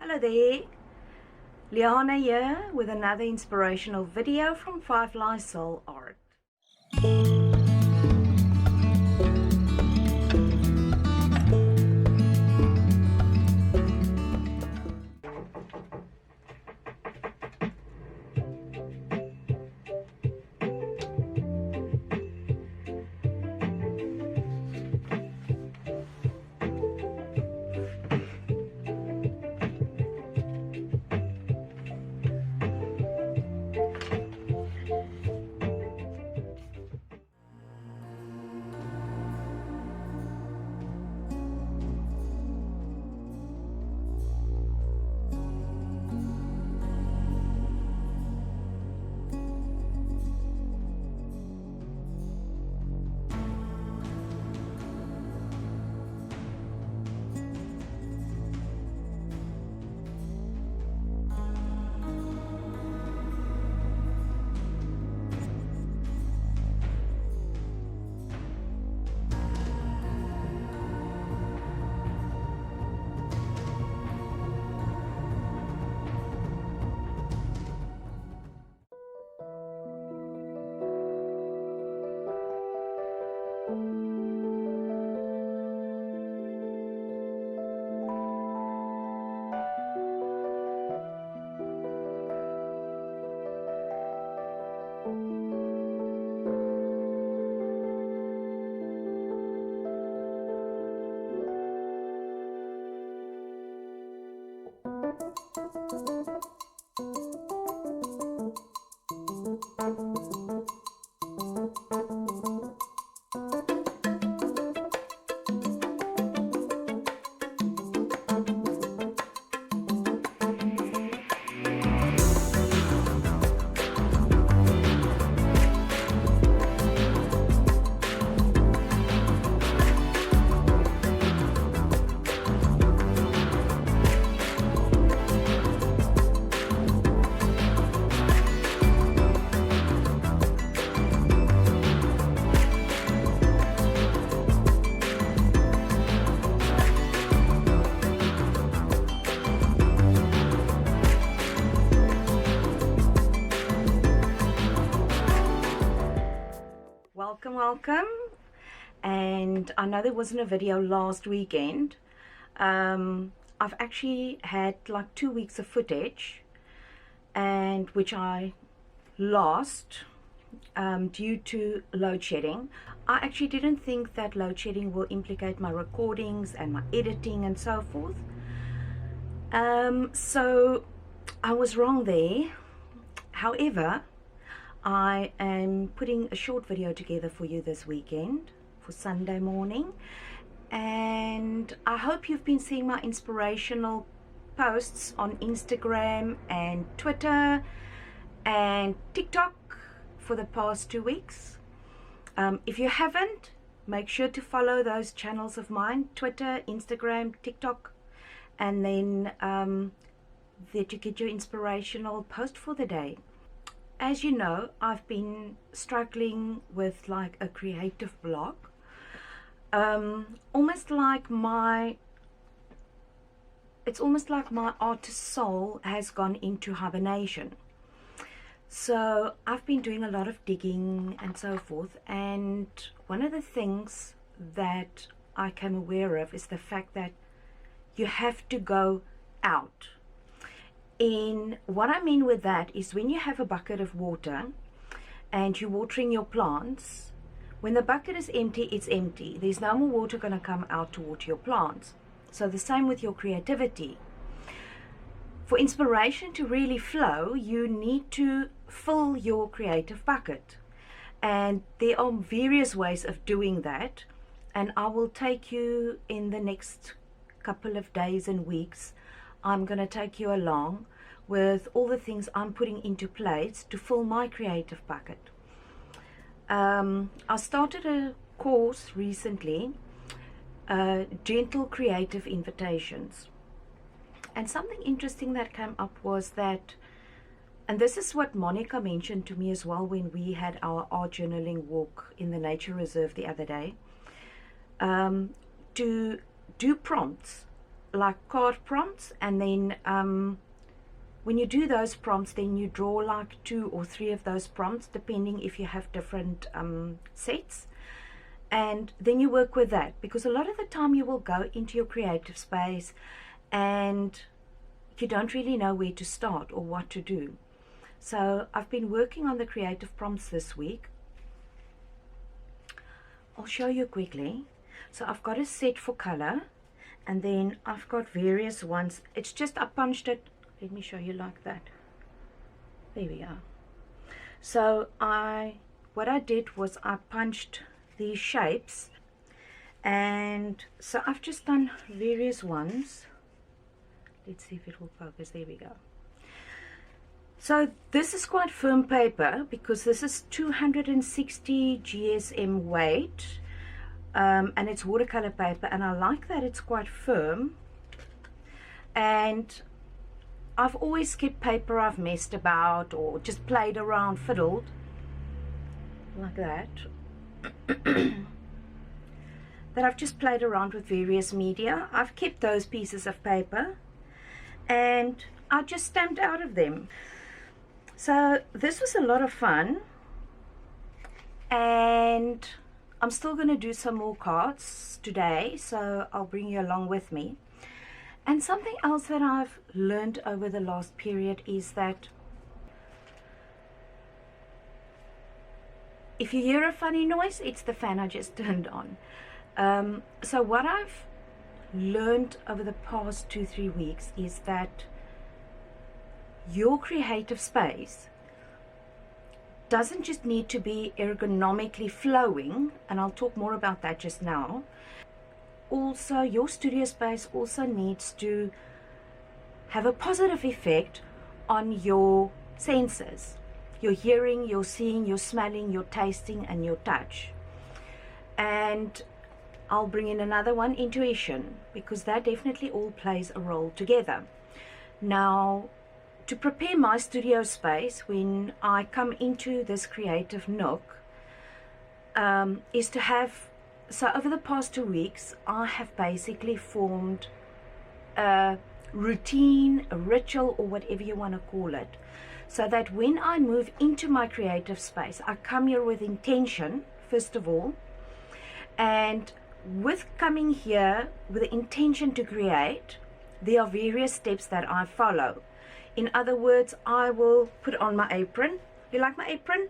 Hello there, Leana here with another inspirational video from Firefly Soul Art. Welcome, and I know there wasn't a video last weekend. I've actually had like 2 weeks of footage, and which I lost due to load shedding. I actually didn't think that load shedding will implicate my recordings and my editing and so forth, so I was wrong there. However, I am putting a short video together for you this weekend for Sunday morning, and I hope you've been seeing my inspirational posts on Instagram and Twitter and TikTok for the past 2 weeks. If you haven't, make sure to follow those channels of mine: Twitter, Instagram, TikTok, and then that you get your inspirational post for the day. As you know, I've been struggling with like a creative block, almost like my artist soul has gone into hibernation. So I've been doing a lot of digging and so forth, and one of the things that I came aware of is the fact that you have to go out. And what I mean with that is, when you have a bucket of water and you're watering your plants, when the bucket is empty, it's empty. There's no more water going to come out to water your plants. So the same with your creativity. For inspiration to really flow, you need to fill your creative bucket. And there are various ways of doing that. And I will take you in the next couple of days and weeks. I'm going to take you along with all the things I'm putting into place to fill my creative bucket. I started a course recently, Gentle Creative Invitations. And something interesting that came up was that, and this is what Monica mentioned to me as well when we had our art journaling walk in the nature reserve the other day, to do prompts like card prompts, and then when you do those prompts, then you draw like 2 or 3 of those prompts, depending if you have different sets, and then you work with that, because a lot of the time you will go into your creative space and you don't really know where to start or what to do. So I've been working on the creative prompts this week. I'll show you quickly. So I've got a set for color, and then I've got various ones. It's just I punched it. Let me show you like that. There we are. So what I did was I punched these shapes, and so I've just done various ones. Let's see if it will focus. There we go. So this is quite firm paper, because this is 260 GSM weight, and it's watercolor paper, and I like that it's quite firm. And I've always kept paper I've messed about or just played around, fiddled like that, that I've just played around with various media. I've kept those pieces of paper and I just stamped out of them. So this was a lot of fun, and I'm still going to do some more cards today, so I'll bring you along with me. And something else that I've learned over the last period is that if you hear a funny noise, it's the fan I just turned on. So what I've learned over the past 2-3 weeks is that your creative space doesn't just need to be ergonomically flowing, and I'll talk more about that just now. Also, your studio space also needs to have a positive effect on your senses, your hearing, your seeing, your smelling, your tasting, and your touch. And I'll bring in another one, intuition, because that definitely all plays a role together. Now, to prepare my studio space when I come into this creative nook, is to have, so over the past 2 weeks, I have basically formed a routine, a ritual, or whatever you want to call it, so that when I move into my creative space, I come here with intention, first of all, and with coming here with the intention to create, there are various steps that I follow. In other words, I will put on my apron. You like my apron?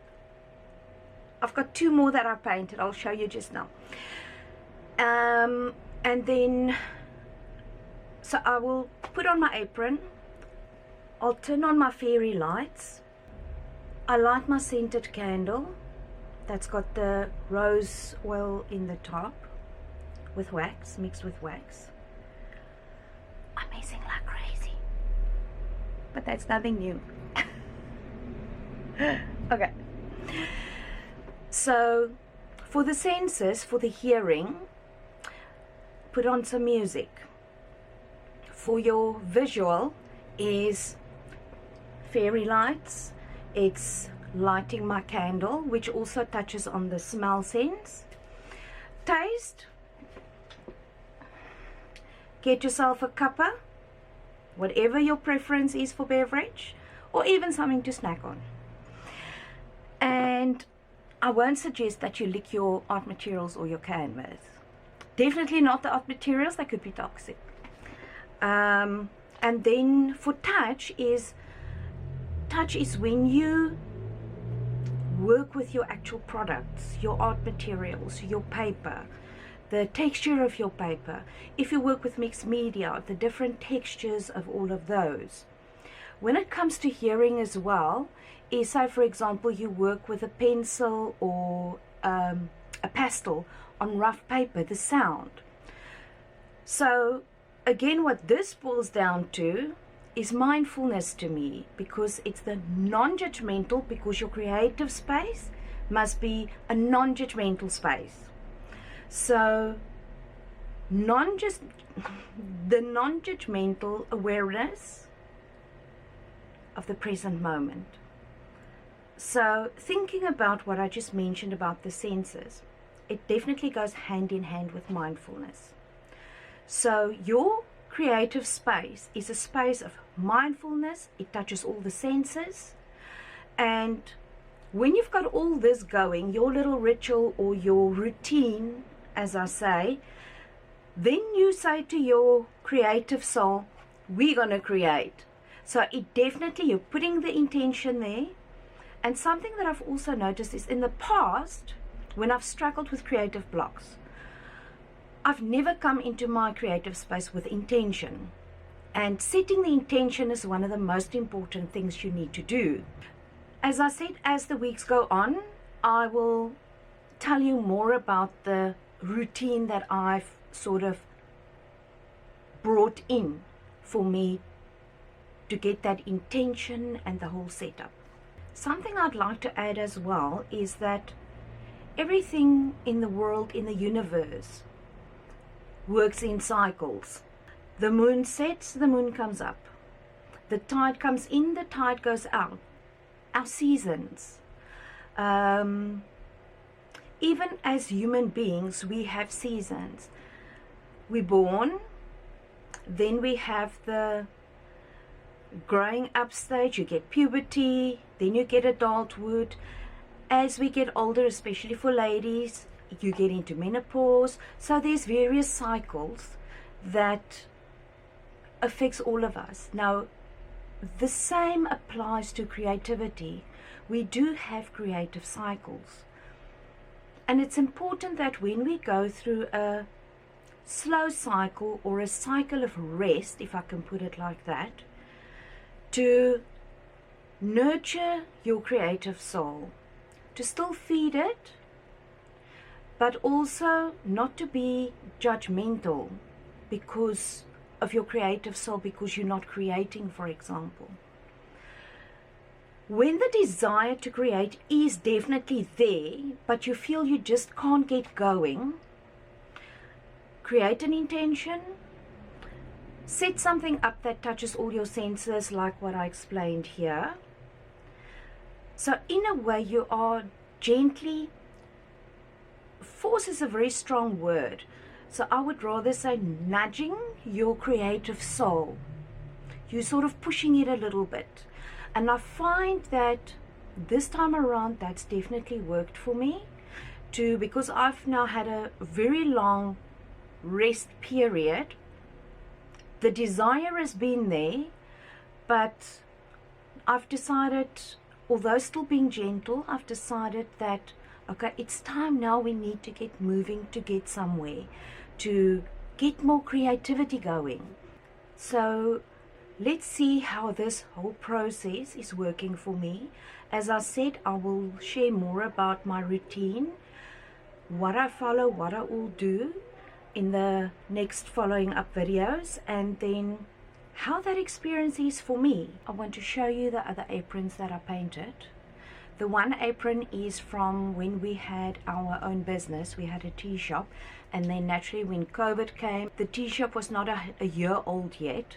I've got 2 more that I painted. I'll show you just now. And then, so I will put on my apron. I'll turn on my fairy lights. I light my scented candle. That's got the rose oil in the top with wax, mixed with wax. I'm messing like crazy, but that's nothing new. Okay, so for the senses, for the hearing, put on some music. For your visual is fairy lights, it's lighting my candle, which also touches on the smell sense. Taste, get yourself a cuppa, whatever your preference is for beverage, or even something to snack on. And I won't suggest that you lick your art materials or your canvas. Definitely not the art materials, that could be toxic. And then for touch is when you work with your actual products, your art materials, your paper, the texture of your paper. If you work with mixed media, the different textures of all of those. When it comes to hearing as well, is, say for example, you work with a pencil or a pastel on rough paper, the sound. So again, what this boils down to is mindfulness to me, because it's the non-judgmental, because your creative space must be a non-judgmental space. So the non-judgmental awareness of the present moment. So thinking about what I just mentioned about the senses, it definitely goes hand in hand with mindfulness. So your creative space is a space of mindfulness. It touches all the senses. And when you've got all this going, your little ritual or your routine, as I say, then you say to your creative soul, we're going to create. So it definitely, you're putting the intention there. And something that I've also noticed is in the past, when I've struggled with creative blocks, I've never come into my creative space with intention. And setting the intention is one of the most important things you need to do. As I said, as the weeks go on, I will tell you more about the routine that I've sort of brought in for me to get that intention and the whole setup. Something I'd like to add as well is that everything in the world, in the universe, works in cycles. The moon sets, the moon comes up. The tide comes in, the tide goes out. Our seasons. Even as human beings, we have seasons. We're born, then we have the growing up stage, you get puberty, then you get adulthood. As we get older, especially for ladies, you get into menopause. So there's various cycles that affects all of us. Now, the same applies to creativity. We do have creative cycles. And it's important that when we go through a slow cycle or a cycle of rest, if I can put it like that, to nurture your creative soul, to still feed it, but also not to be judgmental because of your creative soul, because you're not creating, for example. When the desire to create is definitely there, but you feel you just can't get going, create an intention, set something up that touches all your senses, like what I explained here. So in a way, you are gently, force is a very strong word, so I would rather say nudging your creative soul. You're sort of pushing it a little bit. And I find that this time around, that's definitely worked for me, because I've now had a very long rest period. The desire has been there, but I've decided, although still being gentle, I've decided that, okay, it's time now, we need to get moving, to get somewhere, to get more creativity going. So let's see how this whole process is working for me. As I said, I will share more about my routine, what I follow, what I will do in the next following up videos, and then how that experience is for me. I want to show you the other aprons that I painted. The one apron is from when we had our own business. We had a tea shop, and then naturally when COVID came, the tea shop was not a year old yet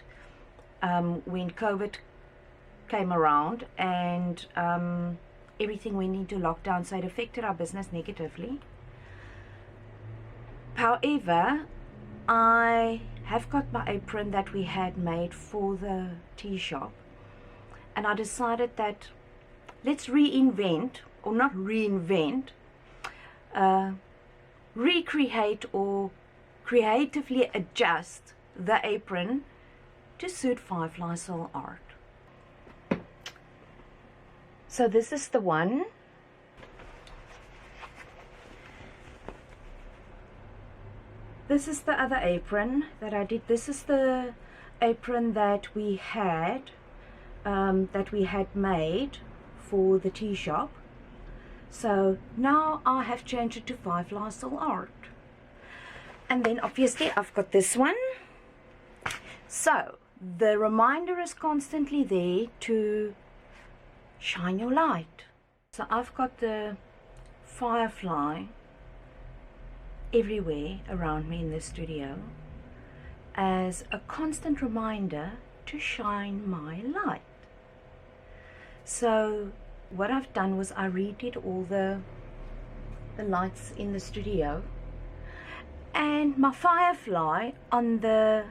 when COVID came around, and everything went into lockdown, so it affected our business negatively. However, I have got my apron that we had made for the tea shop, and I decided that let's reinvent, or not reinvent, recreate or creatively adjust the apron to suit Firefly soul art. So this is the one. This is the other apron that I did. This is the apron that we had made for the tea shop. So now I have changed it to Firefly soul art. And then obviously I've got this one. So the reminder is constantly there to shine your light. So I've got the Firefly everywhere around me in the studio as a constant reminder to shine my light. So what I've done was I redid all the lights in the studio, and my Firefly on the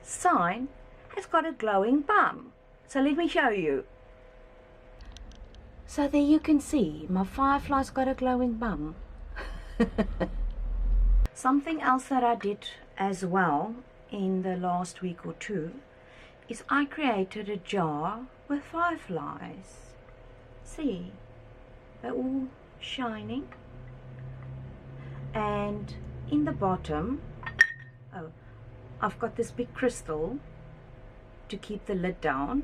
sign has got a glowing bum. So let me show you. So there you can see my Firefly's got a glowing bum. Something else that I did as well in the last week or two is I created a jar with fireflies. See, they're all shining, and in the bottom, oh, I've got this big crystal to keep the lid down,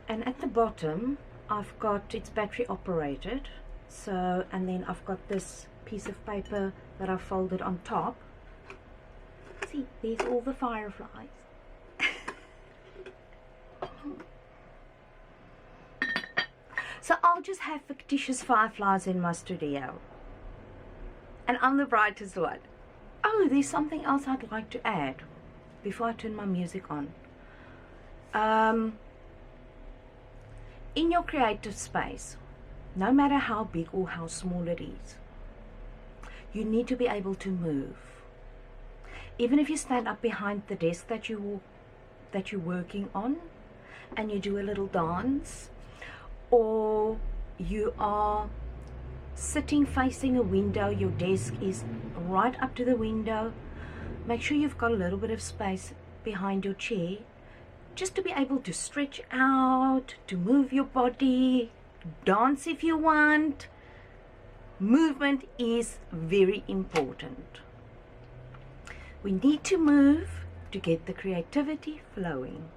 and at the bottom I've got, it's battery operated, so, and then I've got this piece of paper that I folded on top. See, there's all the fireflies. So I'll just have fictitious fireflies in my studio, and I'm the brightest one. Oh, there's something else I'd like to add before I turn my music on. In your creative space, no matter how big or how small it is, you need to be able to move. Even if you stand up behind the desk that you're working on and you do a little dance, or you are sitting facing a window, your desk is right up to the window, make sure you've got a little bit of space behind your chair just to be able to stretch out, to move your body, dance if you want. Movement is very important. We need to move to get the creativity flowing.